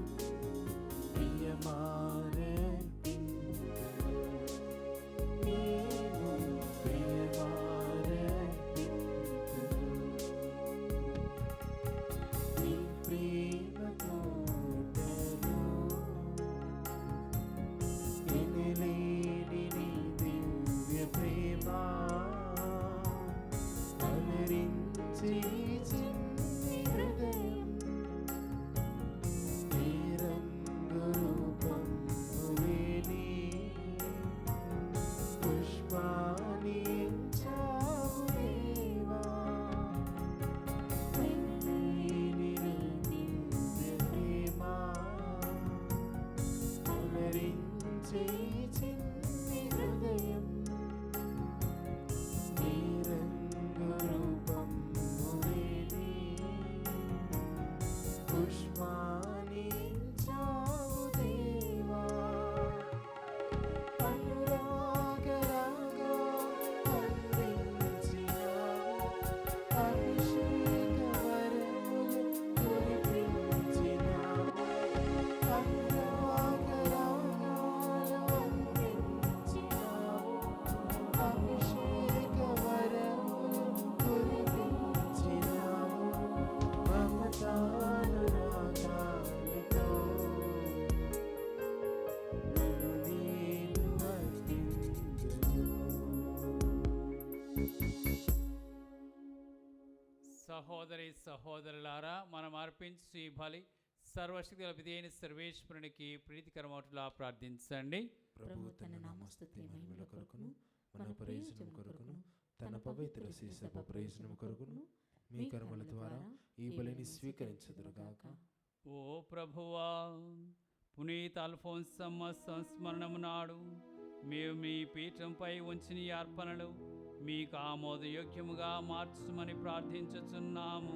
సహోదరి సహోదరులారా, మనం అర్పించు ఈ బలి సర్వశక్తి గల విధేయని సర్వేశ్వరునికి ప్రీతికరమవుట్లా ప్రార్థించండి. ప్రభు తన నామస్తుతి మహిమల కొరకును మన ప్రయోజనం కొరకును తన పవిత్ర శిశువ ప్రయోజనం కొరకును మీ కర్మల ద్వారా ఈ బలిని స్వీకరించుదురుగాక. ఓ ప్రభువా, పునీత అల్ఫోన్సమ్మ సంస్మరణము నాడు మేము మీ పీఠంపై ఉంచిన ఈ అర్పణలు మీకు ఆమోదయోగ్యముగా మార్చుమని ప్రార్థించుచున్నాము.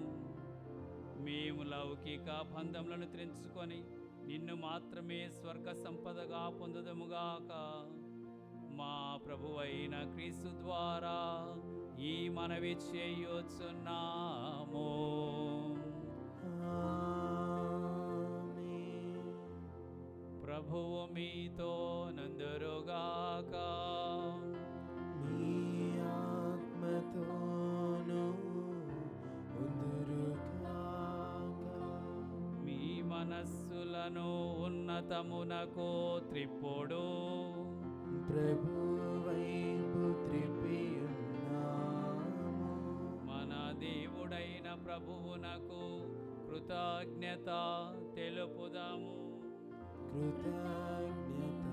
మేము లౌకిక బంధములను తెంచుకొని నిన్ను మాత్రమే స్వర్గ సంపదగా పొందుదముగాక. మా ప్రభువైన క్రీస్తు ద్వారా ఈ మనవి చేయుచున్నాము. ప్రభువు మీతో నందురుగాక. మీ ఆత్మతోను ఉందురుగాక. మీ మనస్సులను ఉన్నతమునకు త్రిప్పుడు. ప్రభు వైపు త్రిపియున్నాము. మన దేవుడైన ప్రభువునకు కృతజ్ఞత తెలుపుదాము. కృతజ్ఞత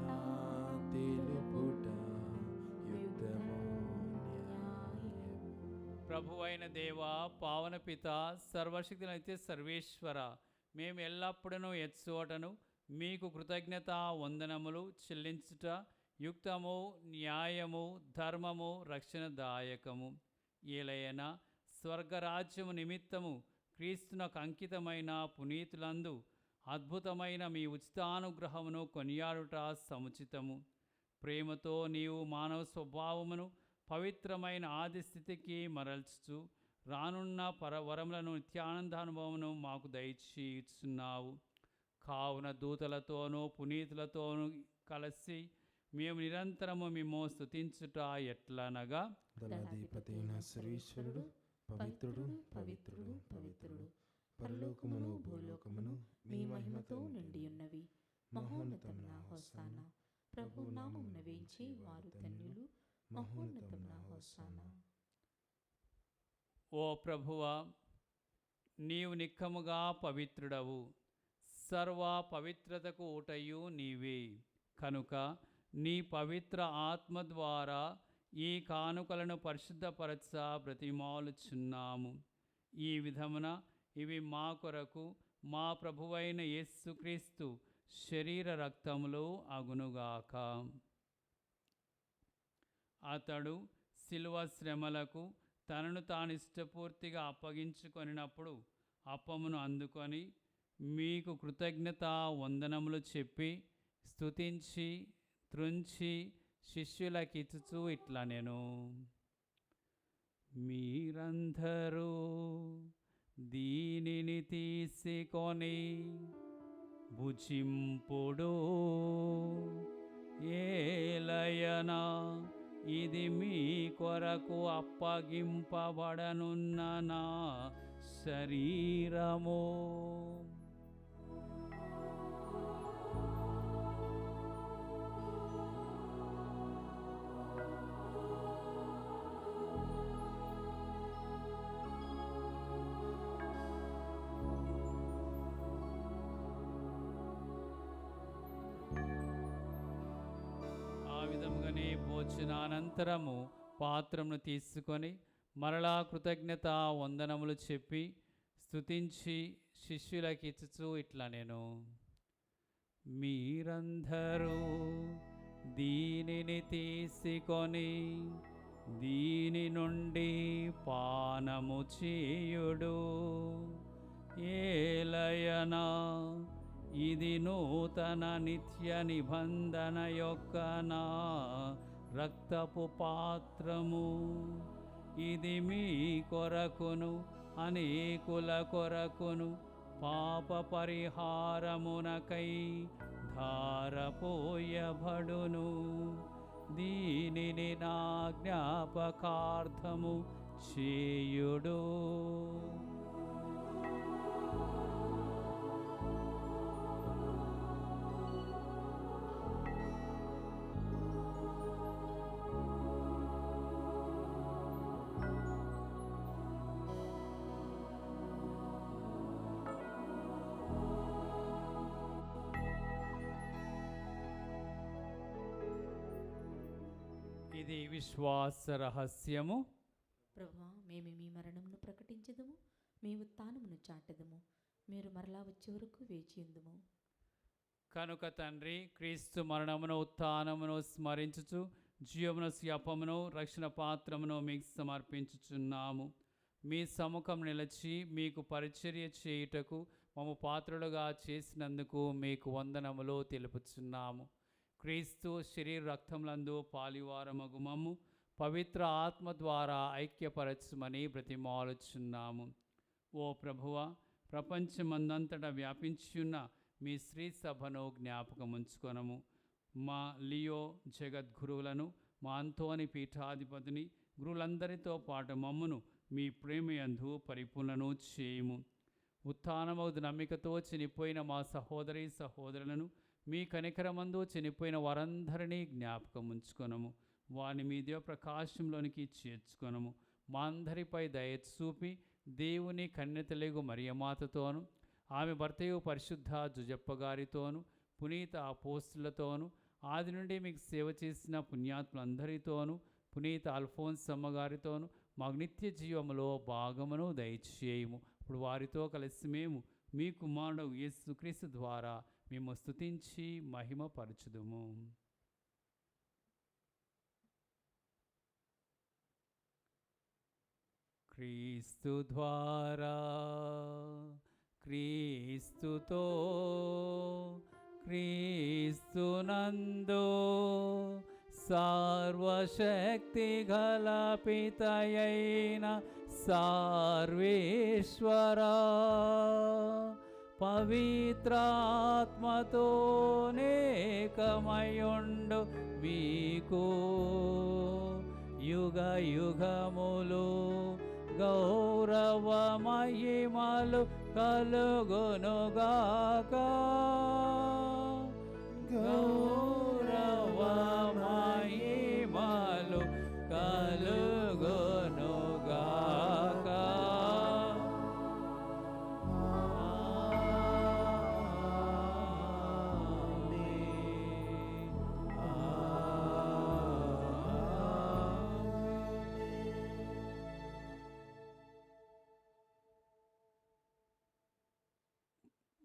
తెలుపుట యుక్తము న్యాయము. ప్రభువైన దేవ, పావన పిత, సర్వశక్తులైతే సర్వేశ్వర, మేము ఎల్లప్పుడూ ఎచ్చుటను మీకు కృతజ్ఞత వందనములు చెల్లించుట యుక్తము, న్యాయము, ధర్మము, రక్షణదాయకము. ఏలయన స్వర్గరాజ్యము నిమిత్తము క్రీస్తునకు అంకితమైన పునీతులందు అద్భుతమైన మీ ఉచితానుగ్రహమును కొనియాడుట సముచితము. ప్రేమతో నీవు మానవ స్వభావమును పవిత్రమైన ఆది స్థితికి మరల్చుచు రానున్న వరములను నిత్యానందానుభవమును మాకు దయచేయుచున్నావు. కావున దూతలతోనూ పునీతులతోనూ కలిసి మేము నిరంతరము మేము స్తుతించుట ఎట్లనగా, దళాధిపతి అయిన సర్వేశ్వరుడు పవిత్రుడు పవిత్రుడు పవిత్రుడు, పరలోకమును భూలోకమును మీ మహిమతో నిండి ఉన్నవి. మహోన్నతమున హోసానా. ప్రభు నామమున వేయించి వారు ధన్యులు. మహోన్నతమున హోసానా. ఓ ప్రభువా, నీవు నిక్కముగా పవిత్రుడవు, సర్వ పవిత్రతకు ఊటయు నీవే. కనుక నీ పవిత్ర ఆత్మ ద్వారా ఈ కానుకలను పరిశుద్ధపరచ బ్రతిమాలుచున్నాము. ఈ విధమున ఇవి మా కొరకు మా ప్రభువైన యేసుక్రీస్తు శరీర రక్తములు అగునుగాక. అతడు శిలువ శ్రమలకు తనను తాను ఇష్టపూర్తిగా అప్పగించుకొనినప్పుడు అప్పమును అందుకొని మీకు కృతజ్ఞతా వందనములు చెప్పి స్తుతించి త్రుంచి శిష్యులకిచ్చుచూ ఇట్లా నేను, మీరందరూ దీనిని తీసుకొని భుజింపుడు, ఏలయనా ఇది మీ కొరకు అప్పగింపబడనున్న నా శరీరము. భోజనానంతరము పాత్రమును తీసుకొని మరలా కృతజ్ఞత వందనములు చెప్పి స్తుతించి శిష్యులకిచ్చుచూ ఇట్లా నేను, మీరందరూ దీనిని తీసుకొని దీని నుండి పానము చేయుడు, ఏలయనా ఇది నూతన నిత్య నిబంధన యొక్క నా రక్తపు పాత్రము. ఇది మీ కొరకును అనేకుల కొరకును పాప పరిహారమునకై ధారపోయబడును. దీనిని నా జ్ఞాపకార్థము చేయుడు. ఇది విశ్వాస రహస్యము. ప్రభువా, మేము మీ మరణమును ప్రకటించదము, మీ ఉత్థానమును చాటదము. మీరు మరలా వచ్చే వరకు వేచియుందుము. కనుక తండ్రి, క్రీస్తు మరణమును ఉత్థానమును స్మరించుచు జీవమును అప్పమును రక్షణ పాత్రమును మీకు సమర్పించుచున్నాము. మీ సముఖం నిలిచి మీకు పరిచర్య చేయుటకు మమ్ము పాత్రులుగా చేసినందుకు మీకు వందనములు తెలుపుచున్నాము. క్రీస్తు శరీర రక్తములందు పాలివారమగు మమ్ము పవిత్ర ఆత్మ ద్వారా ఐక్యపరచుమని బ్రతిమాలుచున్నాము. ఓ ప్రభువా, ప్రపంచమందంతటా వ్యాపించున్న మీ శ్రీ సభను జ్ఞాపకముంచుకొనము. మా లియో జగద్గురువులను, మా అంతోని పీఠాధిపతిని, గురువులందరితో పాటు మమ్మును మీ ప్రేమయందు పరిపూర్ణను చేయుము. ఉత్థానమగు నమ్మికతో చనిపోయిన మా సహోదరి సహోదరులను, మీ కనికరమందు చనిపోయిన వారందరినీ జ్ఞాపకం ఉంచుకొనము. వారిని మీ దేవ ప్రకాశంలోనికి చేర్చుకొనము. మా అందరిపై దయ చూపి దేవుని కన్యతలగు మరియమాతతోను, ఆమె భర్తయు పరిశుద్ధ జుజప్ప గారితోను, పునీత అపోస్తులతోను, ఆది నుండి మీకు సేవ చేసిన పుణ్యాత్ములందరితోనూ, పునీత అల్ఫోన్సమ్మ గారితోను మాకు నిత్య జీవములో భాగమును దయచేయము. ఇప్పుడు వారితో కలిసి మేము మీ కుమారుడు యేసుక్రీస్తు ద్వారా మేము స్తుతించి మహిమపరచుదుము. క్రీస్తు ద్వారా, క్రీస్తుతో, క్రీస్తునందు సర్వశక్తి గల పితయైన సర్వేశ్వరా, పవిత్రాత్మతో నేకమయుండు మీకు యుగ యుగములు గౌరవ మహిమలు కలుగునుగాక. గౌరవ మహిమలు కలుగునుగాక.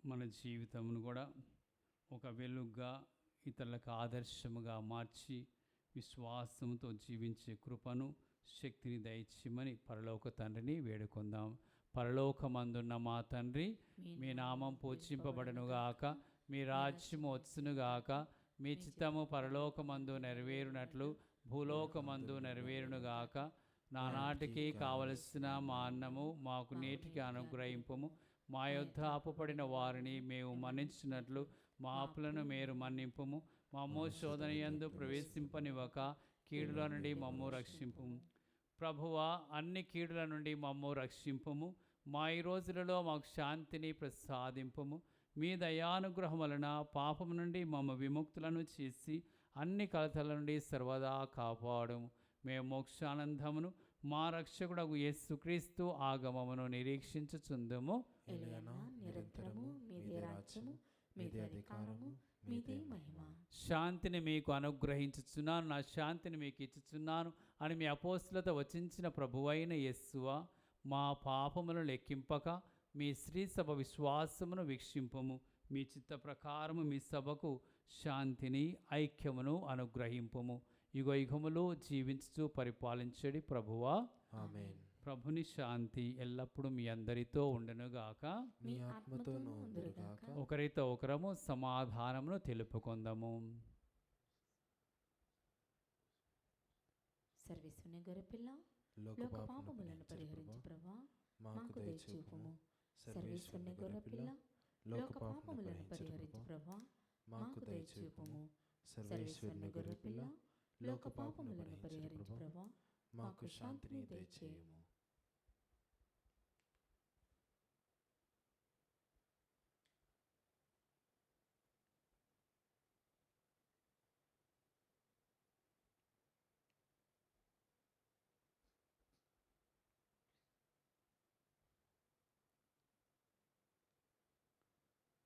మన జీవితమును కూడా ఒక వెలుగుగా ఇతరులకు ఆదర్శముగా మార్చి విశ్వాసంతో జీవించే కృపను శక్తిని దయచేయమని పరలోక తండ్రిని వేడుకుందాం. పరలోకమందున్న మా తండ్రి, మీ నామం పూజింపబడునుగాక, మీ రాజ్యము వచ్చునుగాక, మీ చిత్తము పరలోకమందు నెరవేరునట్లు భూలోకమందు నెరవేరునుగాక. నానాటికి కావలసిన మా అన్నము మాకు నేటికి అనుగ్రహింపుము. మా యొద్ద అప్పుపడిన వారిని మేము మన్నించినట్లు మా అప్పులను మీరు మన్నింపుము. మమ్ము శోధనయందు ప్రవేశింపనివ్వక కీడుల నుండి మమ్ము రక్షింపుము. ప్రభువా, అన్ని కీడుల నుండి మమ్ము రక్షింపుము. మా ఈ రోజులలో మాకు శాంతిని ప్రసాదింపుము. మీ దయానుగ్రహం వలన పాపం నుండి మమ్మ విముక్తులను చేసి అన్ని కలతల నుండి సర్వదా కాపాడుము. మేము మోక్షానందమును మా రక్షకుడగు యేసుక్రీస్తు ఆగమమును నిరీక్షించుచుందుము. ఎలయనా నిరంతరము మీదే రాజ్యము, మీదే అధికారము, మీదే మహిమ. శాంతిని మీకు అనుగ్రహించుచున్నాను, నా శాంతిని మీకు ఇచ్చుచున్నాను అని మీ అపోస్తులతో వచించిన ప్రభువైన యేసువా, మా పాపములను లెక్కింపక మీ శ్రీ సభ విశ్వాసమును వీక్షింపము. మీ చిత్త ప్రకారము మీ సభకు శాంతిని ఐక్యమును అనుగ్రహింపము. యుగ యుగములు జీవించుచు పరిపాలించడి ప్రభువా. ఆమేన్. ప్రభుని శాంతి ఎల్లప్పుడూ మీ అందరితో ఉండనుగాక. మీ ఆత్మతోనూ ఉందురుగాక. ఒకరితో ఒకరము సమాధానమును తెలుపుకొందము. సర్వేశ్వరుని గొర్రెపిల్ల, లోక పాపములను పరిహరించు ప్రభువా, మాకు దయచూపుము. సర్వేశ్వరుని గొర్రెపిల్ల, లోక పాపములను పరిహరించు ప్రభువా, మాకు దయచూపుము. సర్వేశ్వరుని గొర్రెపిల్ల, లోక పాపములను పరిహరించు ప్రభువా, మాకు శాంతిని దయచేయము.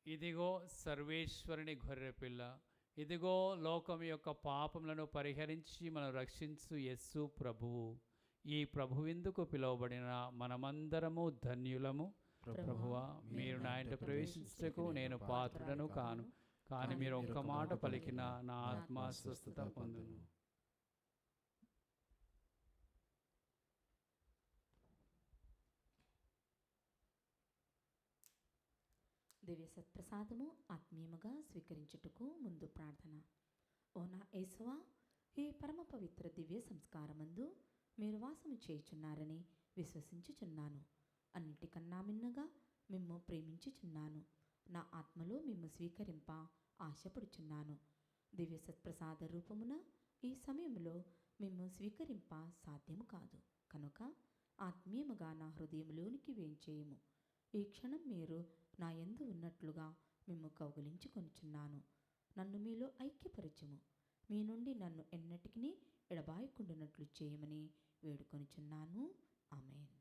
ఇదిగో సర్వేశ్వరుని గొర్రెపిల్ల, ఇదిగో లోకం యొక్క పాపములను పరిహరించి మనం రక్షించు యేసు ప్రభువు. ఈ ప్రభువిందుకు పిలువబడిన మనమందరము ధన్యులము. ప్రభువా, మీరు నా ఇంట ప్రవేశించుటకు నేను పాత్రుడను కాను, కానీ మీరు ఒక్క మాట పలికిన నా ఆత్మ స్వస్థత పొందును. దివ్య సత్ప్రసాదము ఆత్మీయముగా స్వీకరించుటకు ముందు ప్రార్థన. ఓ నా యేసువా, ఈ పరమ పవిత్ర దివ్య సంస్కారమందు మీరు వాసము చేయుచున్నారని విశ్వసించుచున్నాను. అన్నిటికన్నా మిన్నగా మిమ్ము ప్రేమించుచున్నాను. నా ఆత్మలో మిమ్ము స్వీకరింప ఆశపడుచున్నాను. దివ్య సత్ప్రసాద రూపమున ఈ సమయంలో మిమ్ము స్వీకరింప సాధ్యము కాదు కనుక ఆత్మీయముగా నా హృదయంలోనికి వేంచేయము. ఈ క్షణం మీరు నా యందు ఉన్నట్లుగా మిమ్ము కౌగిలించుకొనుచున్నాను. నన్ను మీలో ఐక్యపరచుము. మీ నుండి నన్ను ఎన్నటికీ ఎడబాయకుండునట్లు చేయమని వేడుకొనుచున్నాను. ఆమేన్.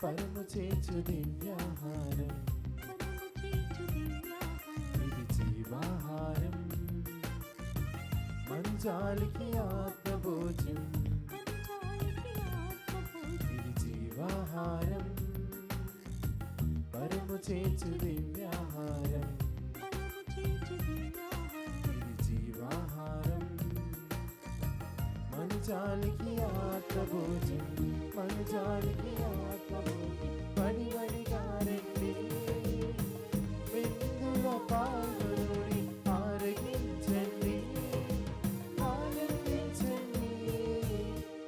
పరము చేర్చు దివ్యాహారం, ఇది జీవాహారం. మంచాలికి ఆత్మభోజం, ఇది జీవాహారం. పరము చేర్చు దివ్యాహారం, ఇది జాలికి ఆత్మభోజం, మన జాలికి ఆత్మభోజం. వడి వడిగా రండి, విందులో పాల్గొనుడి, ఆరగించండి, ఆనందించండి.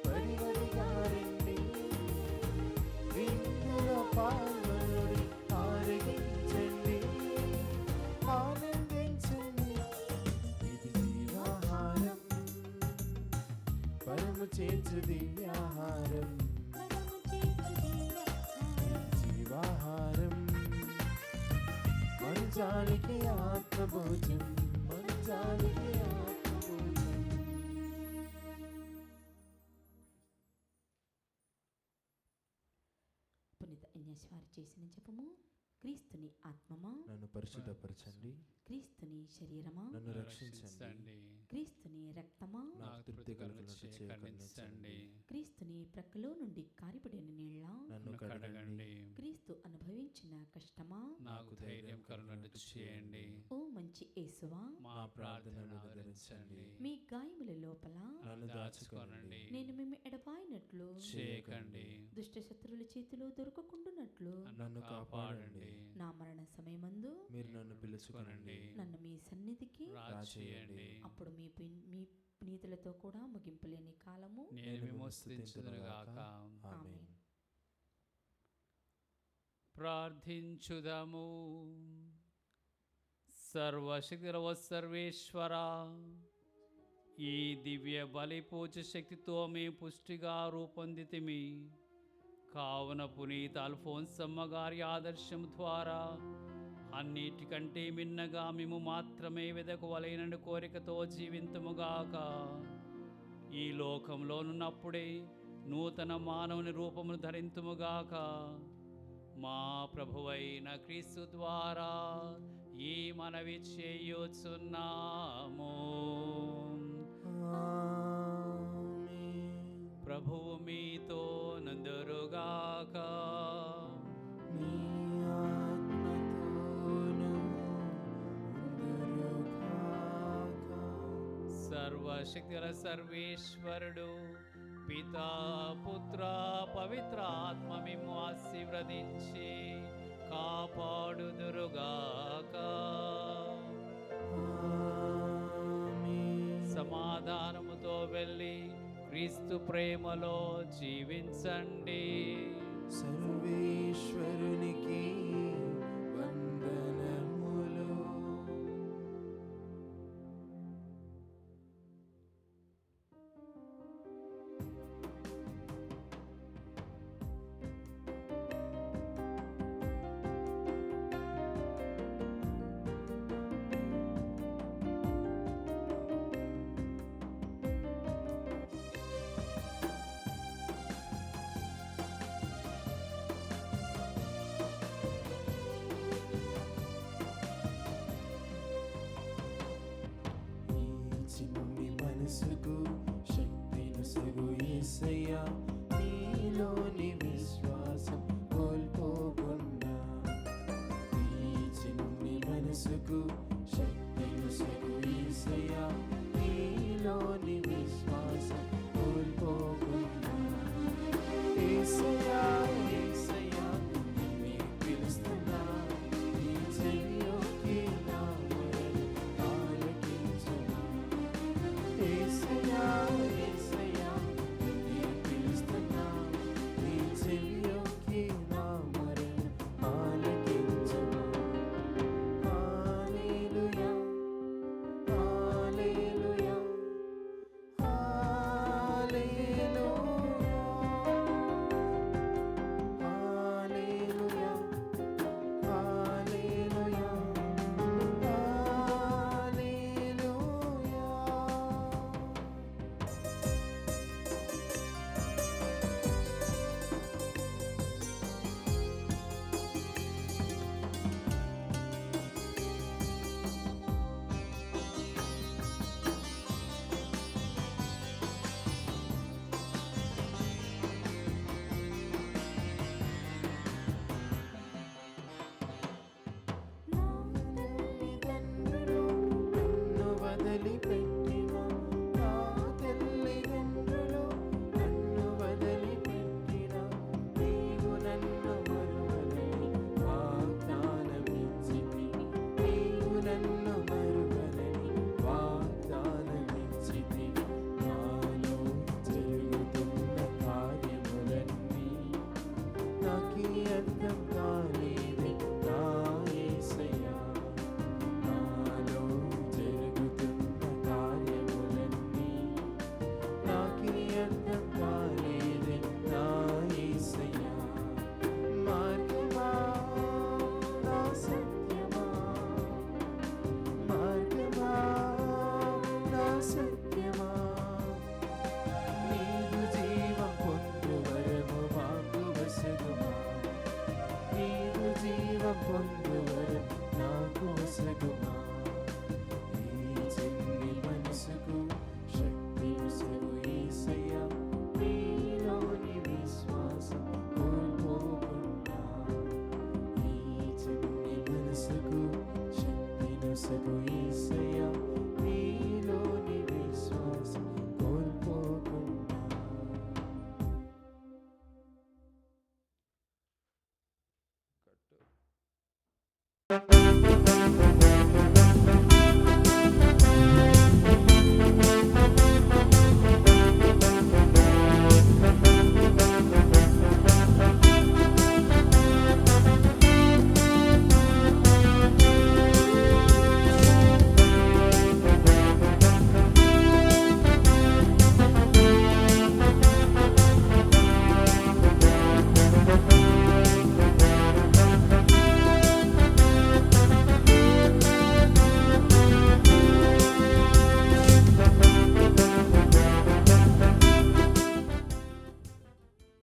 వడి వడిగా రండి, విందులో పాల్గొనుడి, ఆరగించండి, ఆనందించండి. ఇది జీవాహారం, పరము చేర్చు దివ్యాహారం. జీవాహారం, మంచానికి ఆత్మభోజం, మంచానికి ఆత్మభోజం. పునీత ఇగ్నాషియస్ వారు చేసిన జపము. క్రీస్తుని ఆత్మమా నన్ను పరిశుద్ధపరచండి, క్రీస్తుని శరీరమా నన్ను రక్షించండి, క్రీస్తుని రక్తమా నాకు తృప్తి కలుగునట్లు చేయకండి. క్రీస్తుని ప్రక్కలో నుండి కారిపడిన నీళ్ళ నన్ను కడగండి, క్రీస్తు అనుభవించిన కష్టమా నాకు ధైర్యం కలుగునట్లు చేయండి. ఓ మంచి యేసువా మా ప్రార్థనను ఆదరించండి. మీ గాయముల లోపల నన్ను దాచుకోనండి, నేను మిమ్ము ఎడబాయినట్లు చేయకండి. దుష్ట శత్రువుల చేతిలో దొరకకుండునట్లు నన్ను కాపాడండి. నా మరణ సమయమందు మీరు నన్ను పిలుచుకొనండి, నన్ను మీ సన్నిధికి రాచేయండి. అప్పుడు మీ పునీతులతో కూడా ముగింపులేని కాలము నేను విమోచించుదునుగాక. ఆమేన్. ప్రార్థించుదము. సర్వశక్తిరవ సర్వేశ్వర, ఈ దివ్య బలి పూజ శక్తితో మేము పుష్టిగా రూపొందితిమి. కావున పునీత అల్ఫోన్సమ్మ గారి ఆదర్శం ద్వారా అన్నిటికంటే మిన్నగా మేము మాత్రమే వెదకవలైన కోరికతో జీవింతుముగాక. ఈ లోకంలోనున్నప్పుడే నూతన మానవుని రూపమును ధరింతుముగాక. మా ప్రభువైన క్రీస్తు ద్వారా ఈ మనవి చేయుచున్నాము. ప్రభువు మీతో నందురుగాక. మీ ఆత్మతోను ఉందురుగాక. సర్వశక్తుల సర్వేశ్వరుడు పితా పుత్ర పవిత్ర ఆత్మ మిమ్ము ఆశీర్వదించి కాపాడుదురుగాక. ఆమేన్. సమాధానముతో వెళ్ళి క్రీస్తు ప్రేమలో జీవించండి. సర్వేశ్వరునికి వందనములు. మనసుకు శక్తిను సగు యేసయ్యా, నీలోని విశ్వాసం కోల్పోకుండా. ఈ చిన్ని మనసుకు శక్తిను సగు యేసయ్యా, నీలోని విశ్వాసం కోల్పోకుండా. యేసయ్యా యేసయ్యా నిన్నే పిలుస్తున్నా, నీ చెవిలోకి నా మొరను ఆలకించునా. యేసయ్యా యేసయ్యా నిన్నే పిలుస్తున్నా, నీ చెవిలోకి నా మొరను ఆలకించునా. హల్లెలూయా హల్లెలూయా హల్లెలూయా యేసు